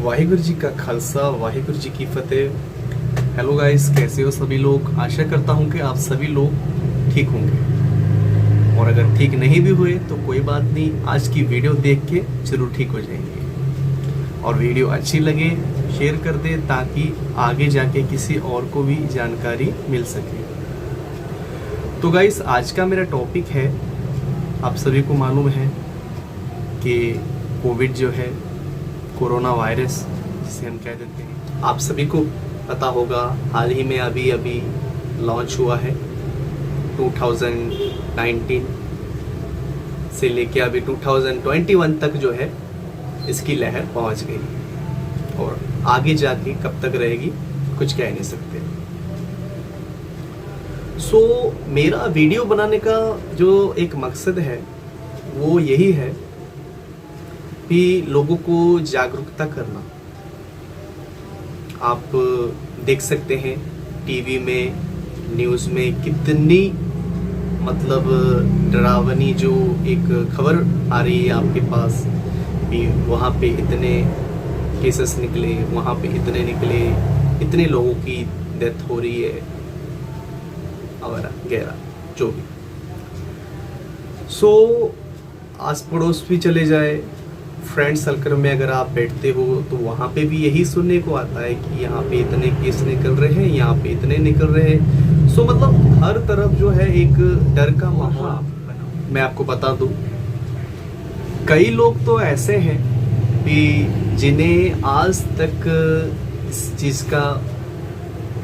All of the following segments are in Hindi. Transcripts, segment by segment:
वाहिगुरु जी का खालसा, वाहिगुरु जी की फतेह। हेलो गाइस, कैसे हो सभी लोग। आशा करता हूं कि आप सभी लोग ठीक होंगे, और अगर ठीक नहीं भी हुए तो कोई बात नहीं, आज की वीडियो देख के जरूर ठीक हो जाएंगे। और वीडियो अच्छी लगे शेयर कर दे ताकि आगे जाके किसी और को भी जानकारी मिल सके। तो गाइस, आज का मेरा टॉपिक है, आप सभी को मालूम है कि कोविड जो है, कोरोना वायरस जिसे हम कह देते हैं, आप सभी को पता होगा हाल ही में अभी लॉन्च हुआ है। 2019 से लेके अभी 2021 तक जो है इसकी लहर पहुंच गई, और आगे जाके कब तक रहेगी कुछ कह नहीं सकते। सो मेरा वीडियो बनाने का जो एक मकसद है वो यही है कि लोगों को जागरूकता करना। आप देख सकते हैं टीवी में, न्यूज़ में कितनी मतलब डरावनी जो एक खबर आ रही है आपके पास कि वहाँ पे इतने केसेस निकले, वहाँ पे इतने निकले, इतने लोगों की डेथ हो रही है वगैरह जो भी। सो आस पड़ोस भी चले जाए, फ्रेंड सर्कल में अगर आप बैठते हो तो वहाँ पे भी यही सुनने को आता है कि यहाँ पे इतने केस निकल रहे हैं, यहाँ पे इतने निकल रहे हैं। सो मतलब हर तरफ जो है एक डर का माहौल। मैं आपको बता दूं, कई लोग तो ऐसे हैं कि जिन्हें आज तक इस चीज़ का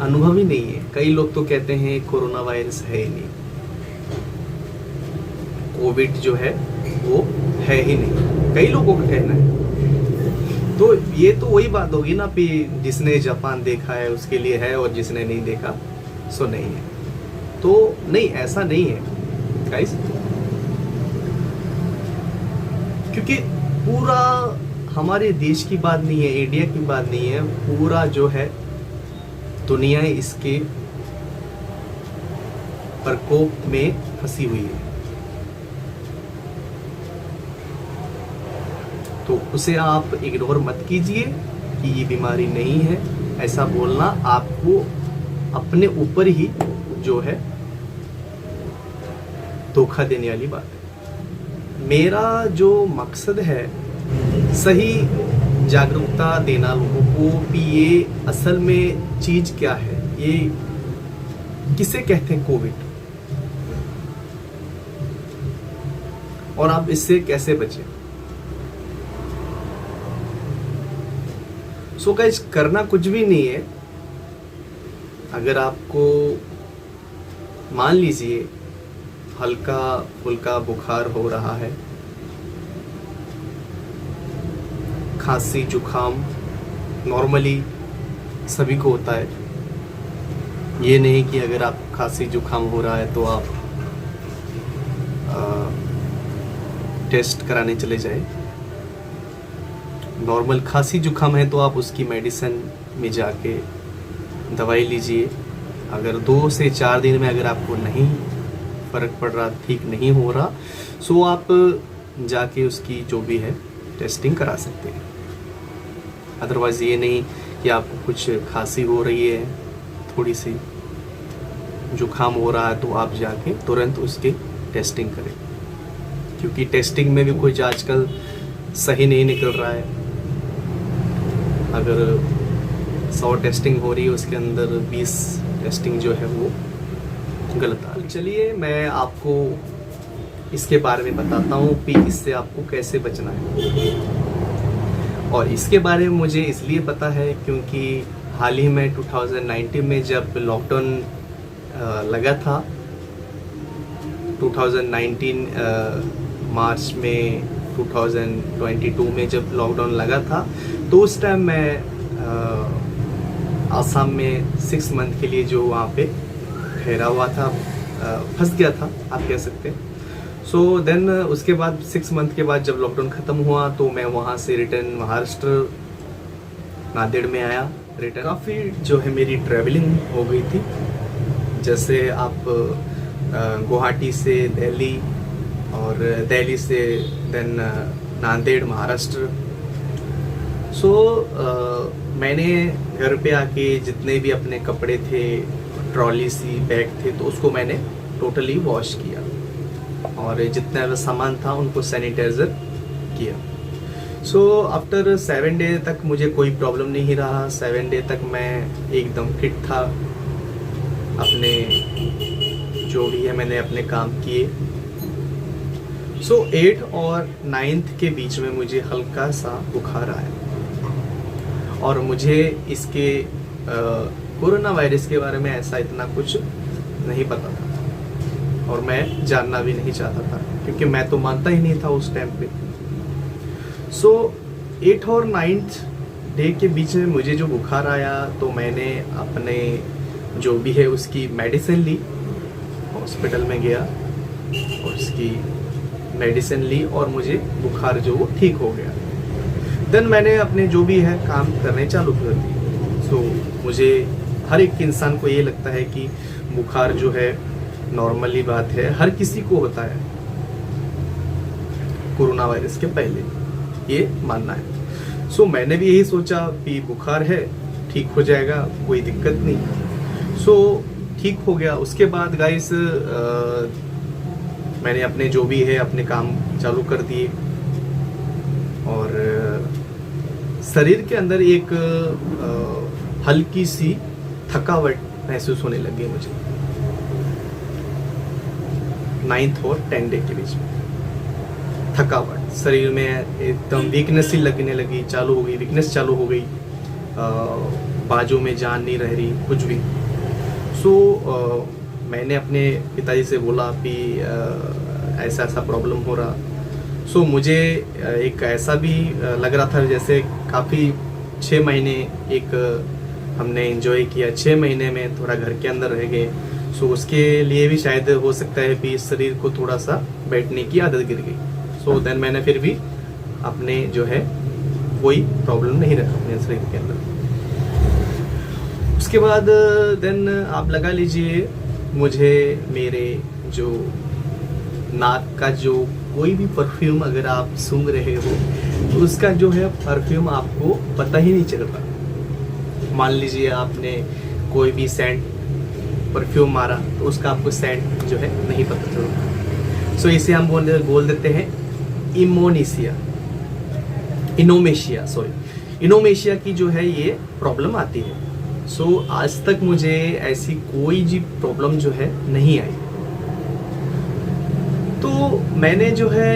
अनुभव ही नहीं है। कई लोग तो कहते हैं कोरोना वायरस है ही नहीं, कोविड जो है वो है ही नहीं, कई लोगों का कहना है। तो ये तो वही बात होगी ना कि जिसने जापान देखा है उसके लिए है, और जिसने नहीं देखा सो नहीं है। तो नहीं, ऐसा नहीं है गाइस, क्योंकि पूरा हमारे देश की बात नहीं है, इंडिया की बात नहीं है, पूरा जो है दुनिया इसके प्रकोप में फंसी हुई है। तो उसे आप इग्नोर मत कीजिए कि ये बीमारी नहीं है। ऐसा बोलना आपको अपने ऊपर ही जो है धोखा देने वाली बात है। मेरा जो मकसद है सही जागरूकता देना लोगों को कि ये असल में चीज क्या है, ये किसे कहते हैं कोविड, और आप इससे कैसे बचें। सो गाइस, करना कुछ भी नहीं है। अगर आपको मान लीजिए हल्का फुल्का बुखार हो रहा है, खांसी जुखाम नॉर्मली सभी को होता है, ये नहीं कि अगर आप खांसी जुखाम हो रहा है तो आप टेस्ट कराने चले जाए। नॉर्मल खांसी जुखाम है तो आप उसकी मेडिसिन में जाके दवाई लीजिए। अगर 2 से 4 दिन में अगर आपको नहीं फ़र्क पड़ रहा, ठीक नहीं हो रहा, सो आप जाके उसकी जो भी है टेस्टिंग करा सकते हैं। अदरवाइज़ ये नहीं कि आपको कुछ खांसी हो रही है, थोड़ी सी जुखाम हो रहा है तो आप जाके तुरंत उसकी टेस्टिंग करें, क्योंकि टेस्टिंग में भी कुछ आजकल सही नहीं निकल रहा है। अगर 100 टेस्टिंग हो रही है उसके अंदर 20 टेस्टिंग जो है वो गलत आ रही है। चलिए मैं आपको इसके बारे में बताता हूँ कि इससे आपको कैसे बचना है। और इसके बारे में मुझे इसलिए पता है क्योंकि हाल ही में 2019 में जब लॉकडाउन लगा था, 2019 मार्च में 2022 में जब लॉकडाउन लगा था, तो उस टाइम मैं आसाम में 6 मंथ के लिए जो वहाँ पे ठहरा हुआ था, फंस गया था आप कह सकते हैं। सो देन उसके बाद 6 मंथ के बाद जब लॉकडाउन ख़त्म हुआ तो मैं वहाँ से रिटर्न महाराष्ट्र नांदेड़ में आया। रिटर्न काफ़ी जो है मेरी ट्रैवलिंग हो गई थी, जैसे आप गुवाहाटी से दिल्ली, और दिल्ली से देन नांदेड़ महाराष्ट्र। सो मैंने घर पे आके जितने भी अपने कपड़े थे, ट्रॉली सी बैग थे, तो उसको मैंने टोटली वॉश किया और जितना भी सामान था उनको सैनिटाइज़र किया। सो आफ्टर 7 डे तक मुझे कोई प्रॉब्लम नहीं रहा। 7 डे तक मैं एकदम फिट था। अपने जो भी है मैंने अपने काम किए। सो 8 और 9th के बीच में मुझे हल्का सा बुखार आया और मुझे इसके कोरोना वायरस के बारे में ऐसा इतना कुछ नहीं पता था और मैं जानना भी नहीं चाहता था क्योंकि मैं तो मानता ही नहीं था उस टाइम पे। सो 8 और 9th डे के बीच में मुझे जो बुखार आया तो मैंने अपने जो भी है उसकी मेडिसिन ली, हॉस्पिटल में गया और उसकी मेडिसिन ली और मुझे बुखार जो वो ठीक हो गया। देन मैंने अपने जो भी है काम करने चालू कर दिए। सो मुझे हर एक इंसान को ये लगता है कि बुखार जो है नॉर्मली बात है, हर किसी को होता है कोरोना वायरस के पहले, ये मानना है। सो मैंने भी यही सोचा कि बुखार है, ठीक हो जाएगा, कोई दिक्कत नहीं। सो ठीक हो गया। उसके बाद गाइस मैंने अपने जो भी है अपने काम चालू कर दिए और शरीर के अंदर एक हल्की सी थकावट महसूस होने लगी मुझे 9th और 10 डे के बीच में। थकावट शरीर में एकदम वीकनेस ही लगने लगी, चालू हो गई, वीकनेस चालू हो गई, बाजू में जान नहीं रह रही कुछ भी। सो मैंने अपने पिताजी से बोला कि ऐसा ऐसा प्रॉब्लम हो रहा। सो मुझे एक ऐसा भी लग रहा था जैसे काफ़ी 6 महीने एक हमने एंजॉय किया, 6 महीने में थोड़ा घर के अंदर रह गए। सो उसके लिए भी शायद हो सकता है कि शरीर को थोड़ा सा बैठने की आदत गिर गई। सो देन मैंने फिर भी अपने जो है कोई प्रॉब्लम नहीं रखा अपने शरीर के अंदर। उसके बाद देन आप लगा लीजिए मुझे मेरे जो नाक का जो कोई भी परफ्यूम अगर आप सूंघ रहे हो तो उसका जो है परफ्यूम आपको पता ही नहीं चलता। मान लीजिए आपने कोई भी सेंट परफ्यूम मारा तो उसका आपको सेंट जो है नहीं पता चलता। सो इसे हम बोल देते हैं इनोमेशिया की जो है ये प्रॉब्लम आती है। सो आज तक मुझे ऐसी कोई जी प्रॉब्लम जो है नहीं आई। तो मैंने जो है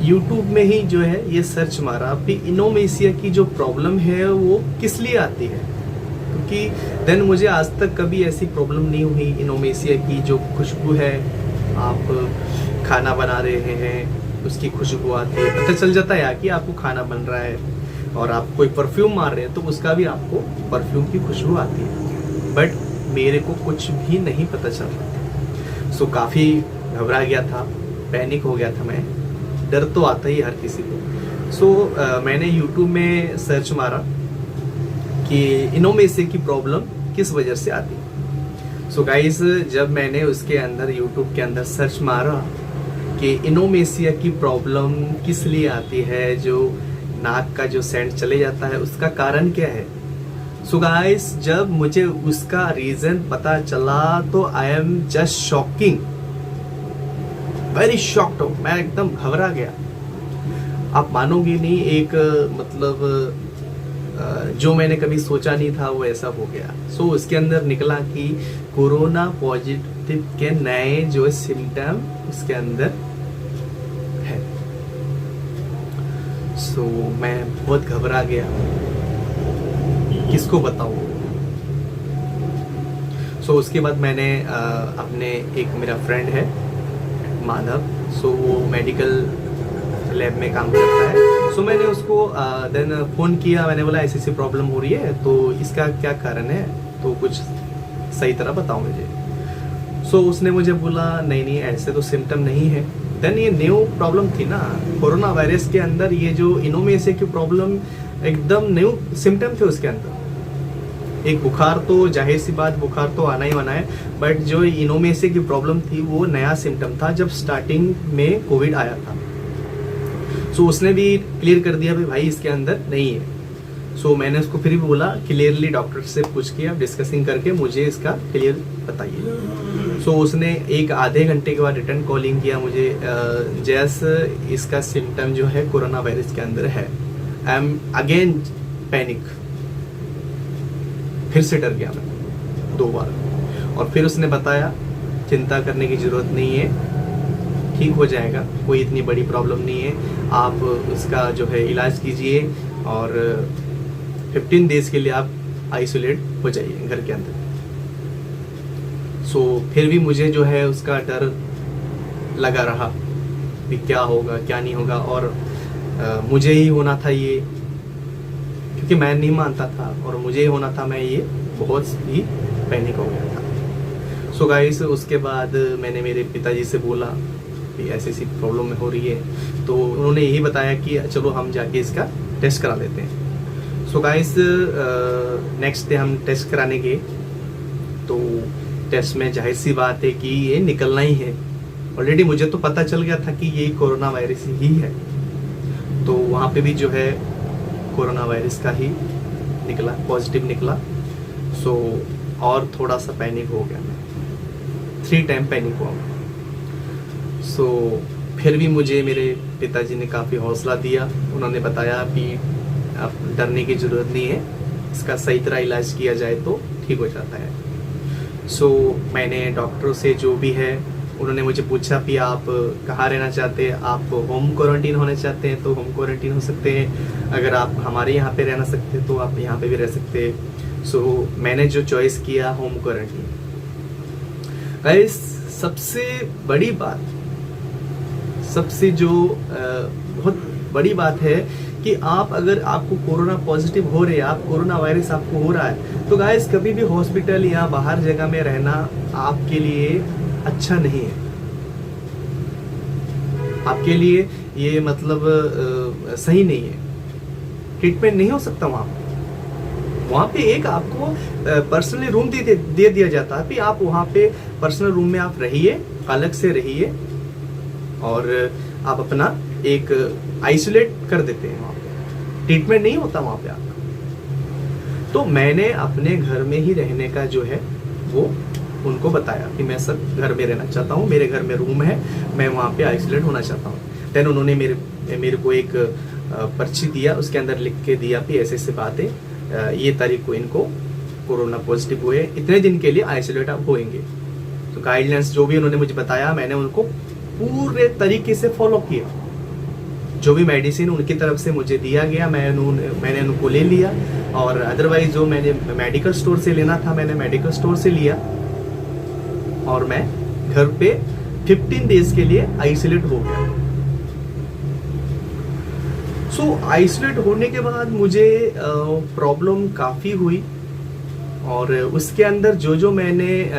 YouTube में ही जो है ये सर्च मारा कि इनोमेशिया की जो प्रॉब्लम है वो किस लिए आती है, क्योंकि देन मुझे आज तक कभी ऐसी प्रॉब्लम नहीं हुई। इनोमेशिया की जो खुशबू है, आप खाना बना रहे हैं उसकी खुशबू आती है, पता चल जाता है कि आपको खाना बन रहा है, और आप कोई परफ्यूम मार रहे हैं तो उसका भी आपको परफ्यूम की खुशबू आती है। बट मेरे को कुछ भी नहीं पता चल रहा। सो काफ़ी घबरा गया था, पैनिक हो गया था मैं। डर तो आता ही हर किसी को। सो मैंने YouTube में सर्च मारा कि इनोमेशिया की प्रॉब्लम किस वजह से आती है। सो गाइस जब मैंने उसके अंदर YouTube के अंदर सर्च मारा कि इनोमेशिया की प्रॉब्लम किस लिए आती है, जो नाक का जो सेंट चले जाता है उसका कारण क्या है। सो गाइस जब मुझे उसका रीजन पता चला तो I am just shocking, very shocked. मैं एकदम घबरा गया। आप मानोगे नहीं, एक मतलब जो मैंने कभी सोचा नहीं था वो ऐसा हो गया। सो उसके अंदर निकला कि कोरोना पॉजिटिव के नए जो सिम्टम उसके अंदर है। सो मैं बहुत घबरा गया, किसको बताऊं। सो उसके बाद मैंने अपने एक मेरा फ्रेंड है माधव, सो वो मेडिकल लैब में काम करता है। सो मैंने उसको देन फ़ोन किया, मैंने बोला ऐसी ऐसी प्रॉब्लम हो रही है तो इसका क्या कारण है, तो कुछ सही तरह बताओ मुझे। सो उसने मुझे बोला नहीं नहीं ऐसे तो सिम्टम नहीं है। देन ये न्यू प्रॉब्लम थी ना कोरोना वायरस के अंदर, ये जो इनोमेशिया की प्रॉब्लम एकदम न्यू सिम्टम थे उसके अंदर। एक बुखार तो जाहिर सी बात, बुखार तो आना ही आना है, बट जो इनोमेशिया की प्रॉब्लम थी वो नया सिम्टम था जब स्टार्टिंग में कोविड आया था। सो उसने भी क्लियर कर दिया भाई इसके अंदर नहीं है। सो मैंने उसको फिर भी बोला क्लियरली, डॉक्टर से पूछ के, डिस्कसिंग करके मुझे इसका क्लियर बताइए। सो उसने एक आधे घंटे के बाद रिटर्न कॉलिंग किया मुझे, जैसे इसका सिम्टम जो है कोरोना वायरस के अंदर है। आई एम अगेन पैनिक, फिर से डर गया मैं 2 बार। और फिर उसने बताया चिंता करने की ज़रूरत नहीं है, ठीक हो जाएगा, कोई इतनी बड़ी प्रॉब्लम नहीं है, आप उसका जो है इलाज कीजिए और 15 डेज के लिए आप आइसोलेट हो जाइए घर के अंदर। सो फिर भी मुझे जो है उसका डर लगा रहा कि क्या होगा क्या नहीं होगा, और मुझे ही होना था ये, क्योंकि मैं नहीं मानता था और मुझे ही होना था, मैं ये बहुत ही पैनिक हो गया था। सो गाइस उसके बाद मैंने मेरे पिताजी से बोला कि ऐसी ऐसी प्रॉब्लम हो रही है, तो उन्होंने यही बताया कि चलो हम जाके इसका टेस्ट करा लेते हैं। सो गाइस नेक्स्ट डे हम टेस्ट कराने गए, तो टेस्ट में जाहिर सी बात है कि ये निकलना ही है। ऑलरेडी मुझे तो पता चल गया था कि ये कोरोना वायरस ही है, तो वहाँ पे भी जो है कोरोना वायरस का ही निकला, पॉजिटिव निकला। सो और थोड़ा सा पैनिक हो गया मैं, 3 टाइम पैनिक हुआ मैं। सो फिर भी मुझे मेरे पिताजी ने काफ़ी हौसला दिया, उन्होंने बताया कि अब डरने की ज़रूरत नहीं है, इसका सही तरह इलाज किया जाए तो ठीक हो जाता है। सो मैंने डॉक्टरों से जो भी है, उन्होंने मुझे पूछा कि आप कहाँ रहना चाहते हैं, आप होम क्वारंटीन होना चाहते हैं तो होम क्वारंटीन हो सकते हैं, अगर आप हमारे यहाँ पे रहना सकते हैं तो आप यहाँ पे भी रह सकते हैं। सो मैंने जो चॉइस किया होम क्वारंटीन। गाइस सबसे बड़ी बात, सबसे जो बहुत बड़ी बात है कि आप अगर आपको कोरोना पॉजिटिव हो रहे हैं, आप कोरोना वायरस आपको हो रहा है, तो गाइस कभी भी हॉस्पिटल या बाहर जगह में रहना आपके लिए अच्छा नहीं है। आपके लिए ये मतलब सही नहीं है, ट्रीटमेंट नहीं हो सकता वहाँ पे एक आपको पर्सनली रूम दे दिया जाता है कि आप वहाँ पे पर्सनल रूम में आप रहिए, अलग से रहिए, और आप अपना एक आइसोलेट कर देते हैं। वहाँ पे ट्रीटमेंट नहीं होता वहाँ पे आपका। तो मैंने अपने घर में ही रहने का जो है वो उनको बताया कि मैं सब घर में रहना चाहता हूँ, मेरे घर में रूम है, मैं वहाँ पे आइसोलेट होना चाहता हूँ। देन उन्होंने मेरे को एक पर्ची दिया, उसके अंदर लिख के दिया कि ऐसे ऐसे बात है, ये तारीख को इनको कोरोना पॉजिटिव हुए, इतने दिन के लिए आइसोलेट आप होएंगे। तो गाइडलाइंस जो भी उन्होंने मुझे बताया, मैंने उनको पूरे तरीके से फॉलो किया। जो भी मेडिसिन उनकी तरफ से मुझे दिया गया मैंने उनको ले लिया, और अदरवाइज जो मैंने मेडिकल स्टोर से लेना था मैंने मेडिकल स्टोर से लिया, और मैं घर पे 15 डेज के लिए आइसोलेट हो गया। सो आइसोलेट होने के बाद मुझे प्रॉब्लम काफ़ी हुई, और उसके अंदर जो मैंने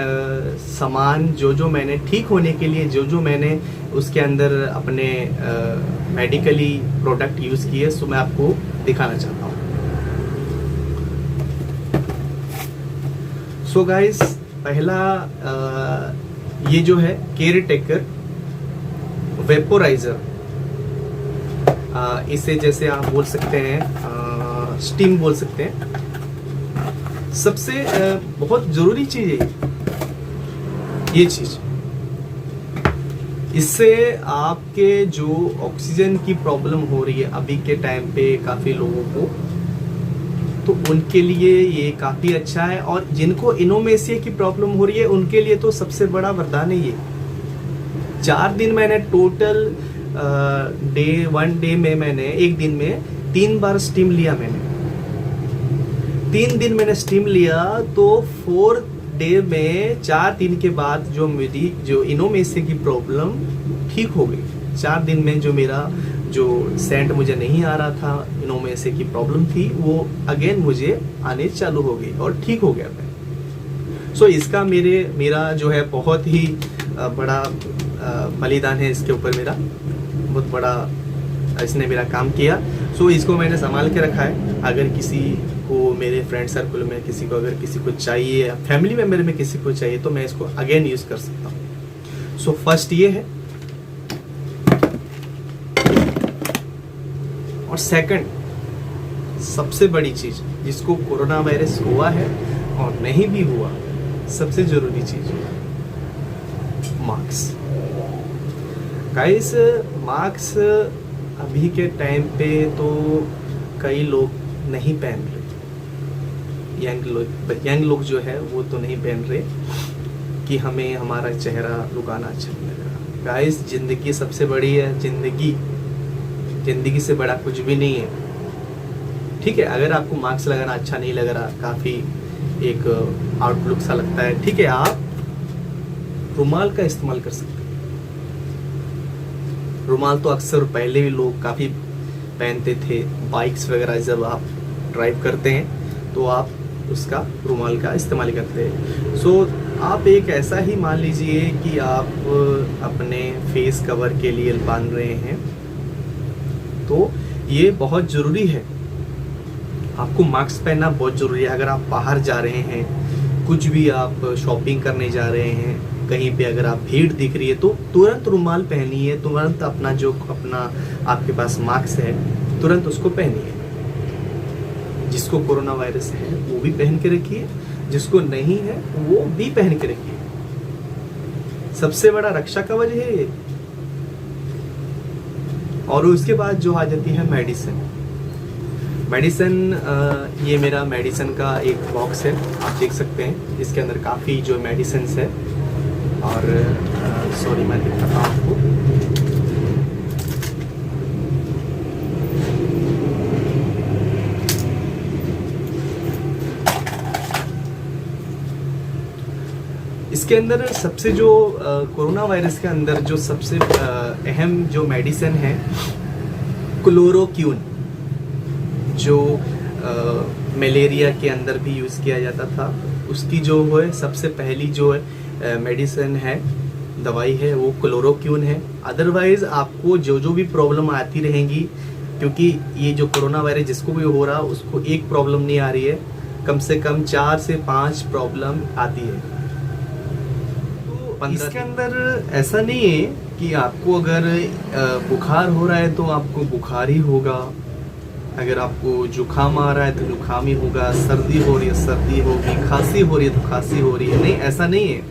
सामान जो मैंने ठीक होने के लिए जो मैंने उसके अंदर अपने मेडिकली प्रोडक्ट यूज़ किए, सो मैं आपको दिखाना चाहता हूँ। सो गाइस पहला ये जो है केयर टेकर वेपोराइजर, इसे जैसे आप बोल सकते हैं स्टीम बोल सकते हैं। सबसे बहुत ज़रूरी चीज़ है ये चीज़, इससे आपके जो ऑक्सीजन की प्रॉब्लम हो रही है अभी के टाइम पे काफ़ी लोगों को, तो उनके लिए ये काफ़ी अच्छा है, और जिनको इनोमेसिया की प्रॉब्लम हो रही है उनके लिए तो सबसे बड़ा वरदान है ये। 4 दिन मैंने टोटल वन डे में मैंने एक दिन में 3 बार स्टीम लिया। मैंने 3 दिन मैंने स्टीम लिया, तो 4 डे में 4 दिन के बाद जो मेरी जो इनोमेसिया की प्रॉब्लम ठीक हो गई। 4 दिन में जो मेरा जो सेंट मुझे नहीं आ रहा था, इनोमेसिया की प्रॉब्लम थी, वो अगेन मुझे आने चालू हो गई और ठीक हो गया मैं। सो इसका मेरा जो है बहुत ही बड़ा बलिदान है इसके ऊपर, मेरा बहुत बड़ा इसने मेरा काम किया। सो इसको मैंने संभाल के रखा है। अगर किसी को मेरे फ्रेंड सर्कल में अगर किसी को चाहिए, फैमिली मेम्बर में किसी को चाहिए, तो मैं इसको अगेन यूज़ कर सकता हूँ। सो फर्स्ट ये है, और सेकंड सबसे बड़ी चीज, जिसको कोरोना वायरस हुआ है और नहीं भी हुआ, सबसे जरूरी चीज मास्क। गाइस मास्क अभी के टाइम पे तो कई लोग नहीं पहन रहे, यंग लोग जो है वो तो नहीं पहन रहे कि हमें हमारा चेहरा लुकाना अच्छा नहीं लग रहा। गाइस जिंदगी सबसे बड़ी है, जिंदगी से बड़ा कुछ भी नहीं है। ठीक है, अगर आपको मास्क लगाना अच्छा नहीं लग रहा, काफी एक आउटलुक सा लगता है, ठीक है, आप रुमाल का इस्तेमाल कर सकते हैं। रुमाल तो अक्सर पहले भी लोग काफी पहनते थे, बाइक्स वगैरह जब आप ड्राइव करते हैं तो आप उसका रुमाल का इस्तेमाल करते हैं। सो आप एक ऐसा ही मान लीजिए कि आप अपने फेस कवर के लिए बांध रहे हैं, तो ये बहुत ज़रूरी है, आपको मास्क पहनना बहुत ज़रूरी है। अगर आप बाहर जा रहे हैं, कुछ भी आप शॉपिंग करने जा रहे हैं, कहीं पे अगर आप भीड़ दिख रही है तो तुरंत रुमाल पहनिए, तुरंत अपना आपके पास मास्क है तुरंत उसको पहनिए। जिसको कोरोना वायरस है वो भी पहन के रखिए, जिसको नहीं है वो भी पहन के रखिए। सबसे बड़ा रक्षा कवच है ये। और उसके बाद जो आ जाती है मेडिसिन, ये मेरा मेडिसिन का एक बॉक्स है, आप देख सकते हैं। इसके अंदर काफ़ी जो मेडिसिन है, और सॉरी मैं दिखाता हूँ आपको। इसके अंदर सबसे जो कोरोना वायरस के अंदर जो सबसे अहम जो मेडिसिन है क्लोरोक्विन, जो मलेरिया के अंदर भी यूज़ किया जाता था, उसकी जो है सबसे पहली जो मेडिसिन है, दवाई है, वो क्लोरोक्विन है। अदरवाइज आपको जो भी प्रॉब्लम आती रहेंगी, क्योंकि ये जो कोरोना वायरस जिसको भी हो रहा उसको एक प्रॉब्लम नहीं आ रही है, कम से कम 4 से 5 प्रॉब्लम आती है। तो इसके अंदर ऐसा नहीं है कि आपको अगर बुखार हो रहा है तो आपको बुखार ही होगा, अगर आपको जुकाम आ रहा है तो जुकाम ही होगा, सर्दी हो रही है सर्दी होगी, खांसी हो रही है तो खांसी हो रही है। नहीं, ऐसा नहीं है।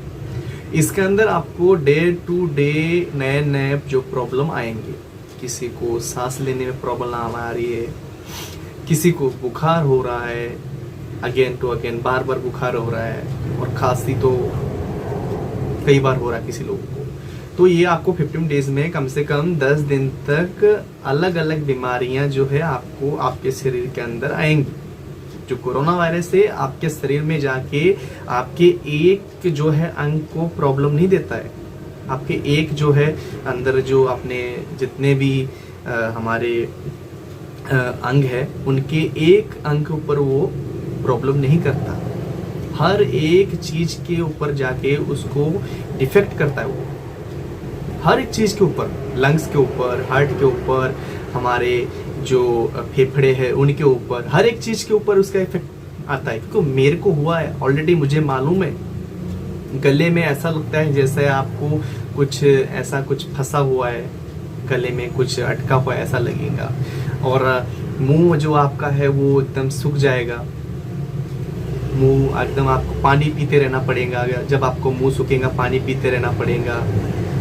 इसके अंदर आपको डे टू डे नए जो प्रॉब्लम आएंगे, किसी को सांस लेने में प्रॉब्लम आ रही है, किसी को बुखार हो रहा है, अगेन टू अगेन बार बार बुखार हो रहा है, और खांसी तो कई बार हो रहा है किसी लोगों को। तो ये आपको 15 डेज में कम से कम 10 दिन तक अलग अलग बीमारियां जो है आपको आपके शरीर के अंदर आएंगी। जो कोरोना वायरस है आपके शरीर में जाके आपके एक जो है अंग को प्रॉब्लम नहीं देता है, आपके एक जो है अंदर जो अपने जितने भी हमारे अंग है उनके एक अंग के ऊपर वो प्रॉब्लम नहीं करता, हर एक चीज के ऊपर जाके उसको डिफेक्ट करता है। वो हर एक चीज के ऊपर, लंग्स के ऊपर, हार्ट के ऊपर, हमारे जो फेफड़े हैं उनके ऊपर, हर एक चीज के ऊपर उसका इफेक्ट आता है। क्योंकि मेरे को हुआ है ऑलरेडी, मुझे मालूम है। गले में ऐसा लगता है जैसे आपको कुछ ऐसा कुछ फंसा हुआ है, गले में कुछ अटका हुआ है ऐसा लगेगा, और मुंह जो आपका है वो एकदम सूख जाएगा, मुंह एकदम आपको पानी पीते रहना पड़ेगा। जब आपको मुंह सूखेगा पानी पीते रहना पड़ेगा,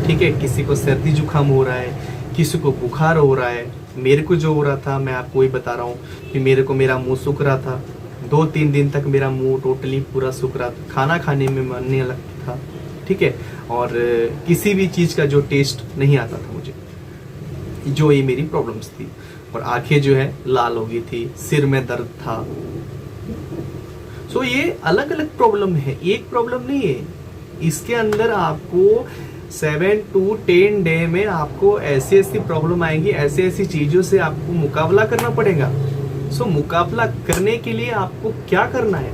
ठीक है। किसी को सर्दी जुकाम हो रहा है, किसी को बुखार हो रहा है। मेरे को जो हो रहा था मैं आपको वही बता रहा हूँ कि मेरे को मेरा मुंह सूख रहा था, 2-3 दिन तक मेरा मुंह टोटली पूरा सूख रहा था, खाना खाने में मन नहीं लगता था, ठीक है, और किसी भी चीज़ का जो टेस्ट नहीं आता था मुझे, जो ये मेरी प्रॉब्लम्स थी। और आंखें जो है लाल हो गई थी, सिर में दर्द था। सो ये अलग अलग प्रॉब्लम है, एक प्रॉब्लम नहीं है। इसके अंदर आपको 7 to 10 डे में आपको ऐसी ऐसी प्रॉब्लम आएंगी, ऐसी ऐसी चीजों से आपको मुकाबला करना पड़ेगा। सो मुकाबला करने के लिए आपको क्या करना है,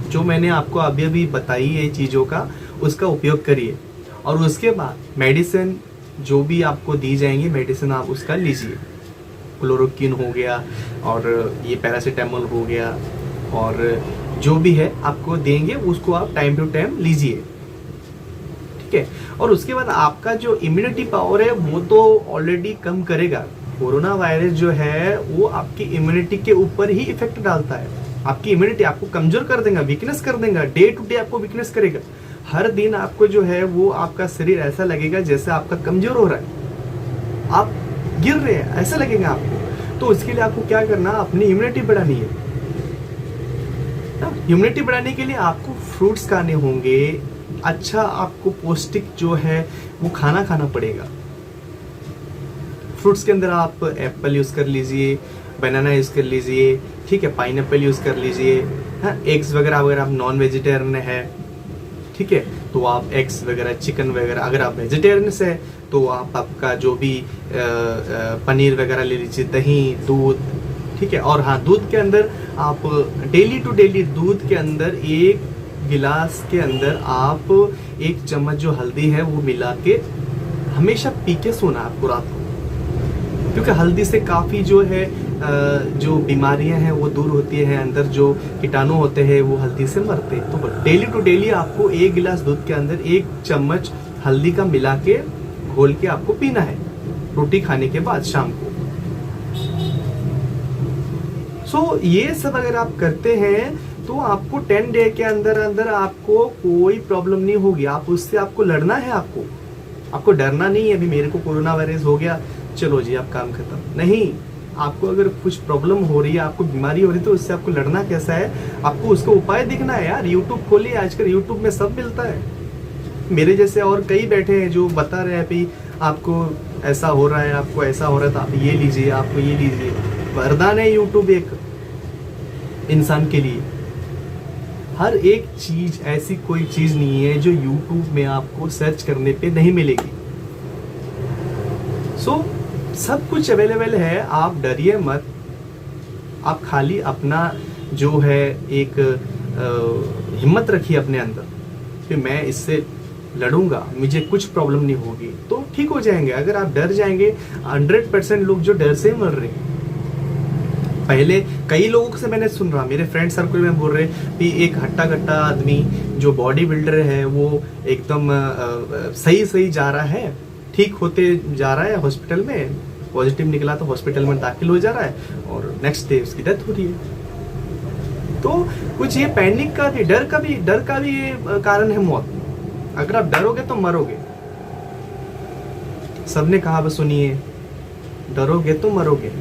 जो मैंने आपको अभी अभी बताई है चीजों का, उसका उपयोग करिए। और उसके बाद मेडिसिन जो भी आपको दी जाएंगी, मेडिसिन आप उसका लीजिए। क्लोरोक्विन हो गया, और ये पैरासीटामोल हो गया, और जो भी है आपको देंगे उसको आप टाइम टू टाइम लीजिए, ठीक है। और उसके बाद आपका जो इम्यूनिटी पावर है वो तो ऑलरेडी कम करेगा, कोरोना वायरस जो है वो आपकी इम्यूनिटी के ऊपर ही इफेक्ट डालता है। आपकी इम्यूनिटी आपको कमजोर कर देगा, वीकनेस कर देगा, डे टू डे आपको वीकनेस करेगा। हर दिन आपको जो है वो आपका शरीर ऐसा लगेगा जैसे आपका कमजोर हो रहा है, आप गिर रहे हैं, ऐसा लगेगा आपको। तो इसके लिए आपको क्या करना, अपनी इम्यूनिटी बढ़ानी है। इम्यूनिटी बढ़ाने के लिए आपको फ्रूट्स खाने होंगे, अच्छा आपको पौष्टिक जो है वो खाना खाना पड़ेगा। फ्रूट्स के अंदर आप एप्पल यूज कर लीजिए, बनाना यूज कर लीजिए, ठीक है, पाइनएप्पल यूज कर लीजिए। हाँ, एग्स वगैरह अगर आप नॉन वेजिटेरियन है, ठीक है, तो आप एग्स वगैरह, चिकन वगैरह। अगर आप वेजिटेरियन है तो आप आपका जो भी पनीर वगैरह ले लीजिए, दही, दूध, ठीक है। और हाँ, दूध के अंदर आप डेली टू डेली दूध के अंदर 1 गिलास के अंदर आप 1 चम्मच जो हल्दी है वो मिला के हमेशा पी के सोना आपको रात को, क्योंकि हल्दी से काफ़ी जो है जो बीमारियां हैं वो दूर होती है, अंदर जो कीटाणु होते हैं वो हल्दी से मरते हैं। तो डेली टू डेली आपको 1 गिलास दूध के अंदर 1 चम्मच हल्दी का मिला के घोल के आपको पीना है रोटी खाने के बाद शाम को। सो ये सब अगर आप करते हैं तो आपको 10 डे के अंदर अंदर आपको कोई प्रॉब्लम नहीं होगी। आप उससे आपको लड़ना है, आपको डरना नहीं है। अभी मेरे को कोरोना वायरस हो गया, चलो जी आप काम खत्म नहीं। आपको अगर कुछ प्रॉब्लम हो रही है, आपको बीमारी हो रही है, तो उससे आपको लड़ना कैसा है, आपको उसका उपाय दिखना है यार। यूट्यूब खोलिए, आजकल यूट्यूब में सब मिलता है। मेरे जैसे और कई बैठे हैं जो बता रहे हैं भी आपको ऐसा हो रहा है, आपको ऐसा हो रहा है, तो आप ये लीजिए, आपको ये लीजिए। वरदान है यूट्यूब एक इंसान के लिए। हर एक चीज, ऐसी कोई चीज नहीं है जो यूट्यूब में आपको सर्च करने पे नहीं मिलेगी। सो सब कुछ अवेलेबल है, आप डरिए मत। आप खाली अपना जो है एक हिम्मत रखिए अपने अंदर कि मैं इससे लड़ूंगा, मुझे कुछ प्रॉब्लम नहीं होगी, तो ठीक हो जाएंगे। अगर आप डर जाएंगे, 100% लोग जो डर से मर रहे हैं। पहले कई लोगों से मैंने सुन रहा, मेरे फ्रेंड सर्कल में बोल रहे कि एक हट्टा कट्टा आदमी जो बॉडी बिल्डर है वो एकदम सही जा रहा है, ठीक होते जा रहा है, हॉस्पिटल में पॉजिटिव निकला तो हॉस्पिटल में दाखिल हो जा रहा है और नेक्स्ट डे उसकी डेथ हो रही है। तो कुछ ये पैनिक का भी, डर का भी ये कारण है मौत। अगर आप डरोगे तो मरोगे। सबने कहा बस सुनिए, डरोगे तो मरोगे।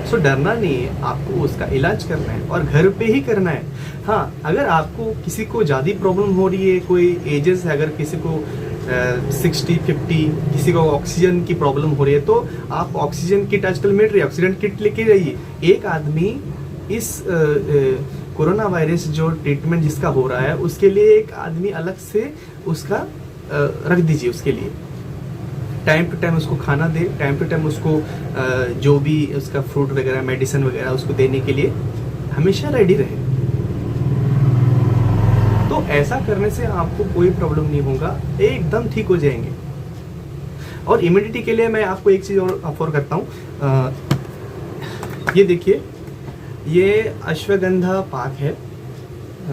सो डरना नहीं है, आपको उसका इलाज करना है और घर पे ही करना है। हाँ, अगर आपको किसी को ज्यादा प्रॉब्लम हो रही है, कोई एजेस है, अगर किसी को 60-50, किसी को ऑक्सीजन की प्रॉब्लम हो रही है, तो आप ऑक्सीजन किट आजकल मिल रही है, ऑक्सीजन किट लेके जाइए। एक आदमी इस कोरोना वायरस जो ट्रीटमेंट जिसका हो रहा है उसके लिए एक आदमी अलग से उसका रख दीजिए। उसके लिए टाइम टू टाइम उसको खाना दे, टाइम टू टाइम उसको जो भी उसका फ्रूट वगैरह, मेडिसिन वगैरह उसको देने के लिए हमेशा रेडी रहे। तो ऐसा करने से आपको कोई प्रॉब्लम नहीं होगा, एकदम ठीक हो जाएंगे। और इम्यूनिटी के लिए मैं आपको एक चीज और ऑफर करता हूँ। ये देखिए, ये अश्वगंधा पाक है,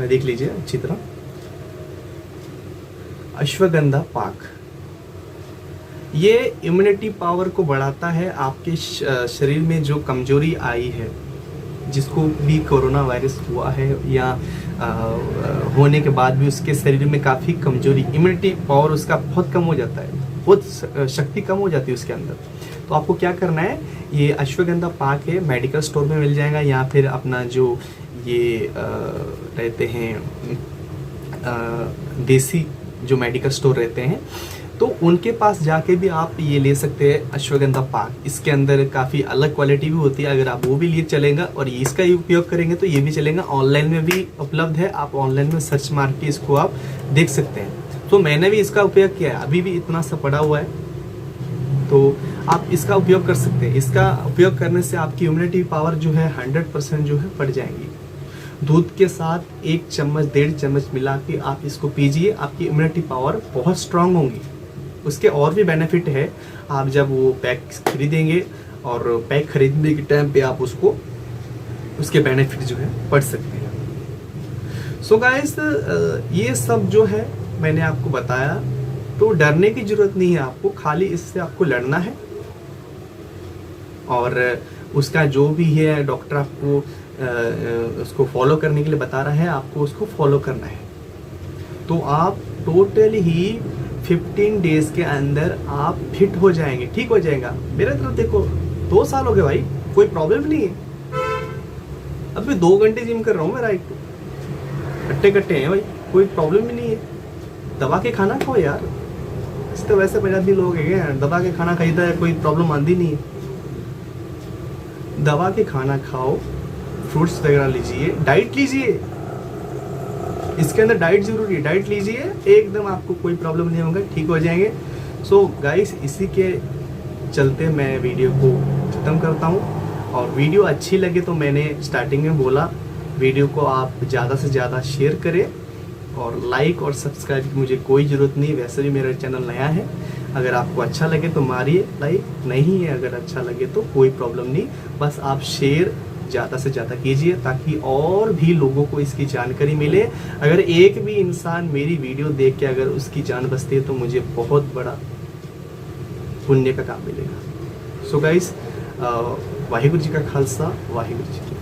देख लीजिए अच्छी तरह। अश्वगंधा पाक ये इम्यूनिटी पावर को बढ़ाता है। आपके शरीर में जो कमजोरी आई है, जिसको भी कोरोना वायरस हुआ है या होने के बाद भी उसके शरीर में काफ़ी कमजोरी, इम्यूनिटी पावर उसका बहुत कम हो जाता है, बहुत शक्ति कम हो जाती है उसके अंदर। तो आपको क्या करना है, ये अश्वगंधा पाक है, मेडिकल स्टोर में मिल जाएगा, या फिर अपना जो ये रहते हैं देसी जो मेडिकल स्टोर रहते हैं, तो उनके पास जाके भी आप ये ले सकते हैं अश्वगंधा पाक। इसके अंदर काफ़ी अलग क्वालिटी भी होती है, अगर आप वो भी लिए चलेगा और इसका उपयोग करेंगे तो ये भी चलेगा। ऑनलाइन में भी उपलब्ध है, आप ऑनलाइन में सर्च मार के इसको आप देख सकते हैं। तो मैंने भी इसका उपयोग किया है, अभी भी इतना सा पड़ा हुआ है, तो आप इसका उपयोग कर सकते हैं। इसका उपयोग करने से आपकी इम्यूनिटी पावर जो है 100% जो है बढ़ जाएंगी। दूध के साथ 1 चम्मच 1.5 चम्मच मिला के आप इसको पीजिए, आपकी इम्यूनिटी पावर बहुत स्ट्रांग होंगी। उसके और भी बेनिफिट है, आप जब वो पैक खरीदेंगे और पैक खरीदने के टाइम पे आप उसको उसके बेनिफिट जो है पढ़ सकते हैं। सो गाइस, ये सब जो है मैंने आपको बताया, तो डरने की जरूरत नहीं है आपको, खाली इससे आपको लड़ना है और उसका जो भी है डॉक्टर आपको उसको फॉलो करने के लिए बता रहा है, आपको उसको फॉलो करना है। तो आप टोटल ही 15 डेज के अंदर आप फिट हो जाएंगे, ठीक हो जाएगा। मेरे तरफ देखो 2 साल हो गए भाई, कोई प्रॉब्लम नहीं है। अब मैं 2 घंटे जिम कर रहा हूँ, मेरा एक कट्टे कट्टे हैं भाई, कोई प्रॉब्लम ही नहीं है। दबा के खाना खाओ यार, इस तो वैसे पंजाबी लोग हैं दबा के खाना खाईदा है, कोई प्रॉब्लम आती नहीं है। दबा के खाना खाओ, फ्रूट्स वगैरह लीजिए, डाइट लीजिए, इसके अंदर डाइट जरूरी है, डाइट लीजिए, एकदम आपको कोई प्रॉब्लम नहीं होगा, ठीक हो जाएंगे। सो गाइस, इसी के चलते मैं वीडियो को ख़त्म करता हूँ। और वीडियो अच्छी लगे तो मैंने स्टार्टिंग में बोला, वीडियो को आप ज़्यादा से ज़्यादा शेयर करें, और लाइक और सब्सक्राइब की मुझे कोई ज़रूरत नहीं, वैसे भी मेरा चैनल नया है। अगर आपको अच्छा लगे तो मारिए लाइक, नहीं है अगर अच्छा लगे तो कोई प्रॉब्लम नहीं, बस आप शेयर ज़्यादा से ज़्यादा कीजिए ताकि और भी लोगों को इसकी जानकारी मिले। अगर एक भी इंसान मेरी वीडियो देख के अगर उसकी जान बचती है तो मुझे बहुत बड़ा पुण्य का काम मिलेगा। सो गाइस, वाहिगुरु जी का खालसा, वाहिगुरु जी की